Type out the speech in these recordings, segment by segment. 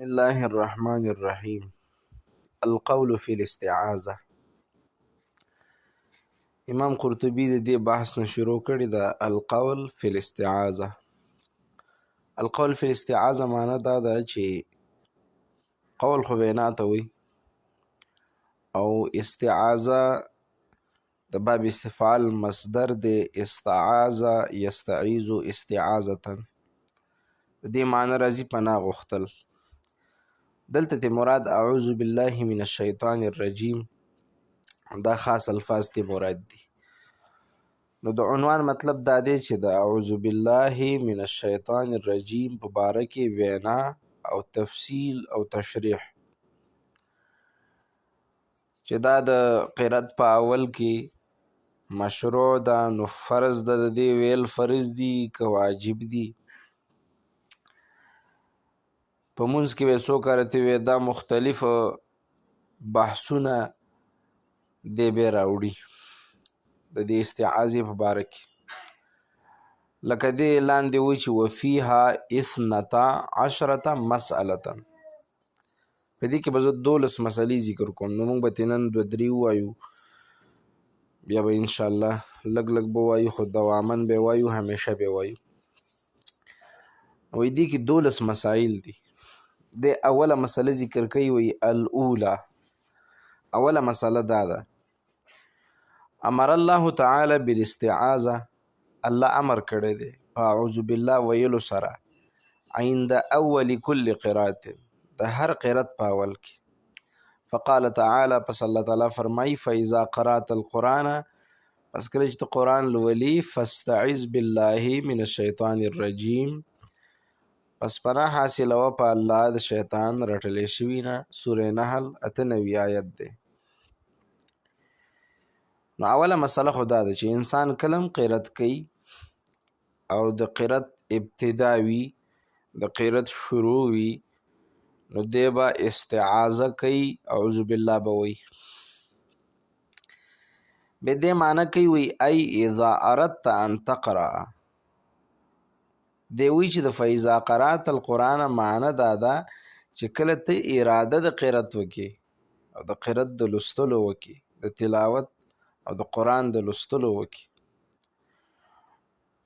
بسم الله الرحمن الرحيم. القول في الاستعاذة. امام قرطبي د دې بحث نه شروع کړی د القول في الاستعاذة. القول في الاستعاذة معنی دا ده چې قول خو وینا ته وي او استعاذة د باب استفعال مصدر د استعاذ يستعيذ استعاذة. د دې معنی راځي پناه غوښتل. دلته ته مراد اعوذ بالله من الشیطان الرجیم، دا خاص الفاظ ته مراد دي. نو د عنوان مطلب دا دی چې د اعوذ بالله من الشیطان الرجیم په باره کې وینا او تفصیل او تشریح چې دا د قرأت په اول کې مشروع ده، نو فرض ده د دې ویل فرض دي که واجب دي. په مونځ کې به څوک راتې وي دا مختلف بحثونه دی به راوړي د دې استعاذې په باره کې، لکه دې لاندې وایي چې وفیها 12 مسأله. په دې کې به زه 12 مسلې ذکر کوم، نو موږ به ترې نن 2-3 ووایو، بیا به انشاءالله لږ لږ به وایو، خو دوامن به وایو، همیشه به وایو. وایي دې کې 12 مسایل دي. د اوله مسله ذکر کوي، وایي الاوله، اوله مسله دا ده امر الله تعالی بالاستعاذة، الله امر کړی دی په اعوذ بالله ویلو سره عند اول کل قرات، د هر قرات په اول کې. فقال تعالی، پس الله تعالی فرمایي فاذا قرات القرآن، پس کله چې ته قرآن لولي فاستعذ بالله من الشیطان الرجیم، پس پناه حاصلوه په الله د شیطان رټلی شوي نه. سوره نحل 98 آیت دی. نو اوله مسله خو دا ده چې انسان کلم قرأت کوي او د قرأت ابتدا وي، د قرأت شروع وي، نو دی به استعاذه کوي، اعوذ بالله به وایي. به دې معنی کوي وایي ای اذا اردت ان تقرأ، دی وایي چې د فاذا قرأت القرآن معنی دا ده چې کله ته اراده د قرأت وکړې او د قرأت د لوستلو وکړې، د تلاوت او د قرآن د لوستلو وکړې،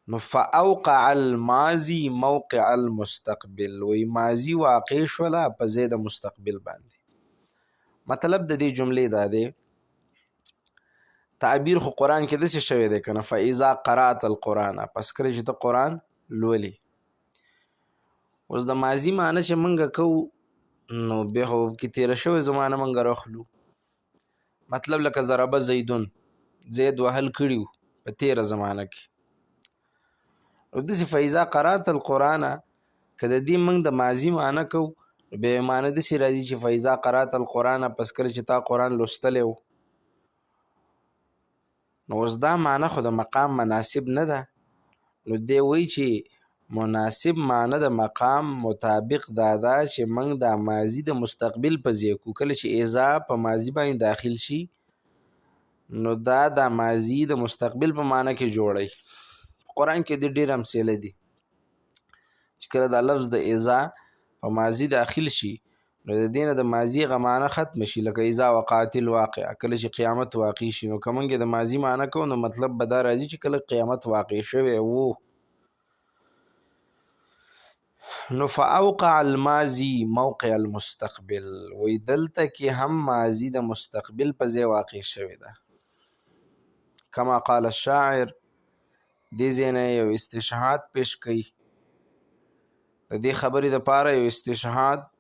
نو فاوقع الماضي موقع المستقبل، وی ماضي واقع شوله په ځای د مستقبل باندې. مطلب د دې جملې دا دی، تعبیر خو قرآن کې داسې شوی دی که نه، فاذا قرأت القرآن، پس کله چې ته قرآن لولي. اوس د ماضي معنی چې موږ کوو نو بیا خو کې تېره شوې زمانه موږ راخلو. مطلب لکه ضربه زیدون، زید وهل کړي وو په تېره زمانه کې. نو داسې فاذا قرأت القرآن که د دې موږ د ماضي معنی کوو، بیا معنی داسې راځي چې فاذا قرأت القرآن، پس کله چې تا قرآن لوستلی و. نو اوس دا معنی خو د مقام مناسب نه ده. نو دی وایي چې مناسب معنی د مقام مطابق دا ده چې موږ د ماضي د مستقبل په ځای کو. کله چې اذا په ماضي باندې داخل شي نو دا د ماضي د مستقبل په معنی کې جوړی. قرآن کې د ډېر امثله دي چې کله دا لفظ د اذا په ماضي داخل شي نو د دې نه د ماضي هغه معنی ختم شي، لکه اذا وقعت الواقعه، کله چې قیامت واقع شي. نو که موږ د ماضي معنی کوو نو مطلب به دا راځي چې کله قیامت واقع شوی وو. نو فاوقع الماضي موقع المستقبل، وی دلته کې هم ماضي د مستقبل په ځای واقع شوی ده. کما قال الشاعر، دې ځای نه یو استشهاد پیش کوي، د دې خبرې دپاره یو استشهاد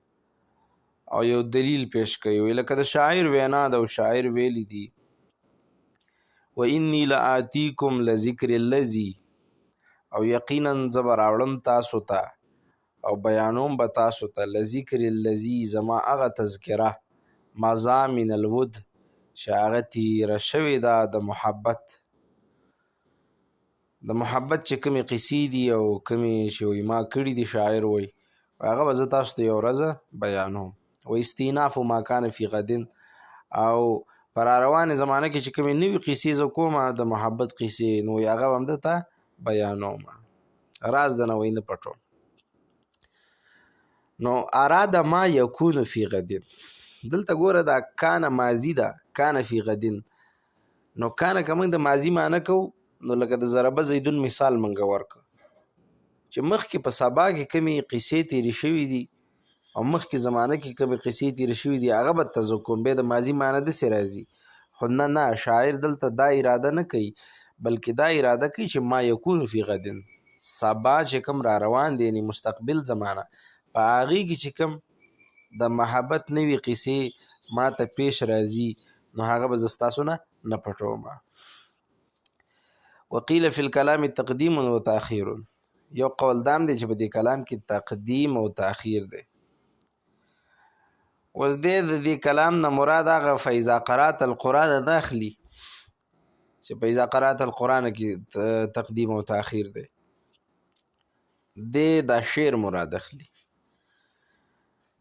او یو دلیل پیش کوي. وی لکه د شاعر وینا ده، او شاعر ویلی دي وانی لآتیکم لذکر الذی، او یقینا زه به راوړم تاسو ته او بیانوم به تاسو ته لذکر الذی، زما هغه تذکره مضی من الود چې هغه تیره شوې ده د محبت. د محبت چې کومې قصې دي او کومې چې وایي ما کړي دي، شاعر وایي هغه به زه تاسو ته یو ورځ بیانوم. و استیناف ما کان فی غدن، او په راروانې زمانه کې چې کومې نوې قصې زه کومه د محبت قصې، نو هغه به هم درته بیانوم، راز د نه وایي نه پټوم. نو اراده ما یکون فی غدین، دلته ګوره دا کانه ماضي ده، کانه فی غدین. نو کانه که موږ د ماضي معنی کوو نو لکه د ضربه زیدون مثال موږ ورکړو چې مخکې په سبا کې کمې قصې تېرې شوي دي او مخکې زمانه کې کمې قصې تېرې شوي دي هغه به تذکر کوم، بیا د ماضي معنی داسې راځي. خو نه شاعر دلته دا اراده نه کوي بلکې دا اراده کوي چې ما یکون فی غدین، سبا چې کوم را روان دی یعنې مستقبل زمانه په هغې کې چې کوم د محبت نوې قصې ما ته پیش راځي نو هغه به زه ستاسو نه پټوم. وقیل فی الکلام تقدیم و تاخیر، یو قول دام دی چې په دې کلام کې تقدیم او تاخیر دی. اوس دی د دې کلام نه مراد هغه فاذا قرأت القرآن نه اخلي چې فاذا قرأت القرآن کې تقدیم او تاخیر دی، دی دا شعر مراد اخلي.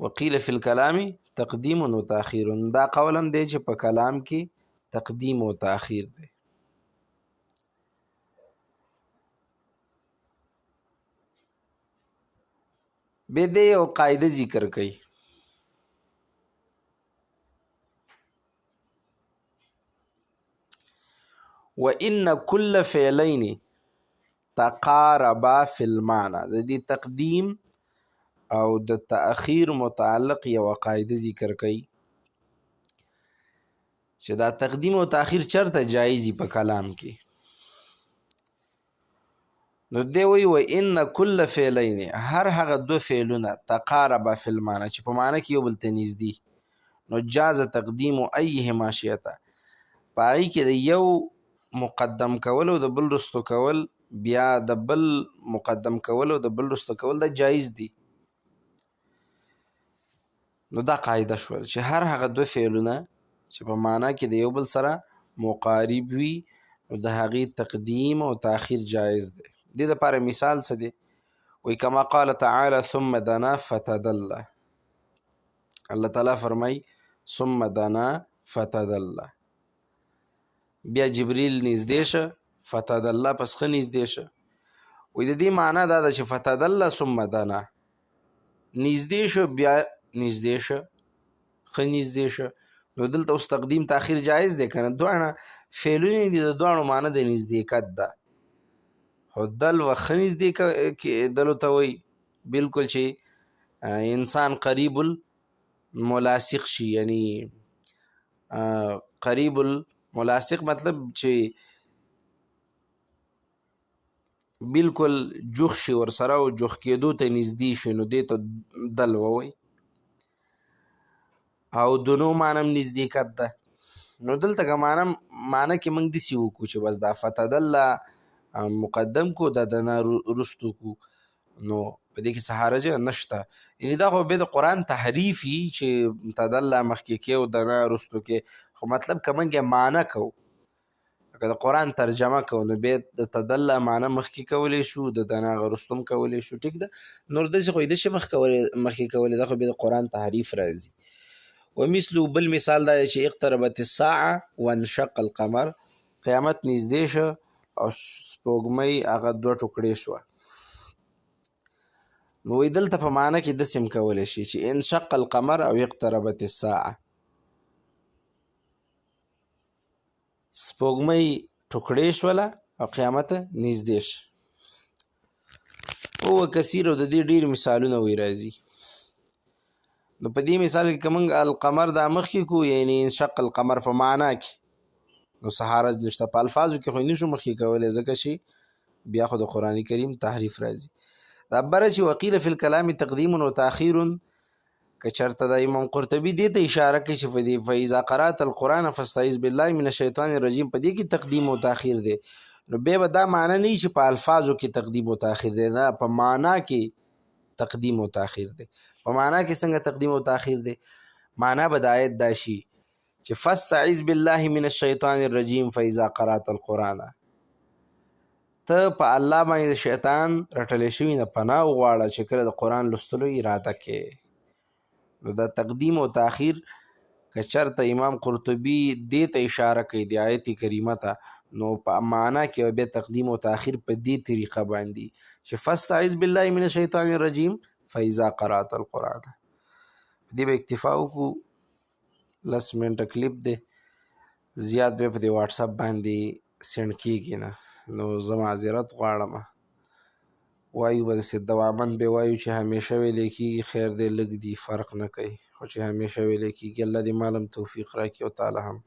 وقیل فی الکلام تقدیم و تاخیر، دا قول هم دی چې په کلام کې تقدیم او تاخیر دی. بیا دی یو قاعده ذکر کوي وَإِنَّ كُلَّ فعلین تقاربا فی المعنى، د دې تقدیم او د تأخیر متعلق یو قاعده ذکر کوي چې دا تقدیم او تأخیر چرته جایزي په کلام کې. نو دی وی وَإِنَّ كُلَّ فعلین، هر هغه دو فعلونه تقاربا فی المعنى چې په معنی کې یو بل ته نږدې، نو جاز تقدیم ایهما شئتا، په هغې کې د یو مقدم کول او د بل رستو کول، بیا د بل مقدم کول او د بل رستو کول دا جایز دي. نو دا قاعده شول چې هر هغه دو فعلونه چې په معنا کې د یو بل سره مقارب وي نو د هغې تقدیم او تاخیر جایز دی. دې دپاره مثال څه دی؟ وی کما قال تعالی ثم دنا فتدلی، الله تعالی فرمای ثم دنا فتدلی، بیا جبریل نږدې شه فتدلی پس ښه نږدې شه. وی د دې معنا دا ده چې فتدلی ثم دنا، نږدې شه بیا نږدې شه ښه نږدې شه. نو دلته اوس تقدیم تاخیر جایز دی که نه؟ دواړه فعلونه دي، د دواړو معنا د نږدېکت ده. خو دل و ښه نږدې کېدلو ته وایي بلکل چې انسان قریب الملاصق شي، یعنی قریب الملاصق مطلب چې بلکل جوخ شي ورسره او جوخ کېدو ته نږدې شي نو دې ته دل ووایي. او دونو معنی هم نږدېکت ده. نو دلته که معنی کې موږ داسې وکړو چې بس دا فتدله مقدم کو دا دنا رستو کو نو په دې کې څه حرج نشته. یعنې دا خو بیا د قرآن تحریف وي چې تدله مخکې کې او دنا رستو کې، خو مطلب که موږ یې معنی کوو لکه د قرآن ترجمه کوو نو بیا د تدله معنی مخکې کولی شو د دنا هغه رستو هم کولی شو. ټیک ده، نور داسې خو یې داسې مخکې کولی دا خو بیا د قرآن تحریف راځي. ومثلو بل مثال دا دی چې اقتربت الساعه وانشق القمر، قیامت نږدې شه او سپوږمۍ هغه دوه ټوکړې شوه. نو وایي دلته په معنی کې داسې هم کولی شي چې انشق القمر او اقتربت الساعه، سپوږمۍ ټوکړې شوله او قیامت نږدې شه. او کثیر او د دې ډېر مثالونه وی راځي. نو په دې مثال کې که موږ القمر دا مخکې کو یعنې انشق القمر په معنا کې نو څه حرج نشته، په الفاظو کې خو یې نشو مخکې کولی ځکه چې بیا خو د قرآن کریم تحریف راځي. دا بره چې وقیل فی الکلام تقدیم و تاخیر، که چېرته د امام قرطبي دې ته اشاره کوي چې فاذا قرأت القرآن فاستعذ بالله من الشیطان الرجیم، په دې کې تقدیم و تاخیر دی. نو بیا به دا معنی نه وي چې په الفاظو کې تقدیم و تاخیر دی، نه په معنا کې تقدیم و تاخیر دی. په معنا کې څنګه تقدیم و تاخیر دی؟ معنا به د آیت دا شي چې فاستعذ بالله من الشیطان الرجیم فاذا قرأت القرآن، ته په الله باندې د شیطان رټلی شوي نه پناه وغواړه چې کله د قرآن لوستلو اراده کې. نو دا تقدیم و تاخیر که چېرته امام قرطبي دې ته اشاره کوي د آیت کریمه ته نو په معنا کې بیا تقدیم و تاخیر په دې طریقه باندې چې فاستعذ بالله من الشیطان الرجیم فإذا قرأت القرآن. دې به اکتفا وکړو. 10 منټه کلیپ دی، زیات به په دې واتساپ باندې سینډ کېږي نه، نو زه معذرت غواړم. وایو به داسې دوامن به وایو چې همیشه ویلی کېږي، خیر دی لږ دی فرق نه کوي، خو چې همیشه ویلی کېږي. الله دې مال هم توفیق راکړي او تعالی هم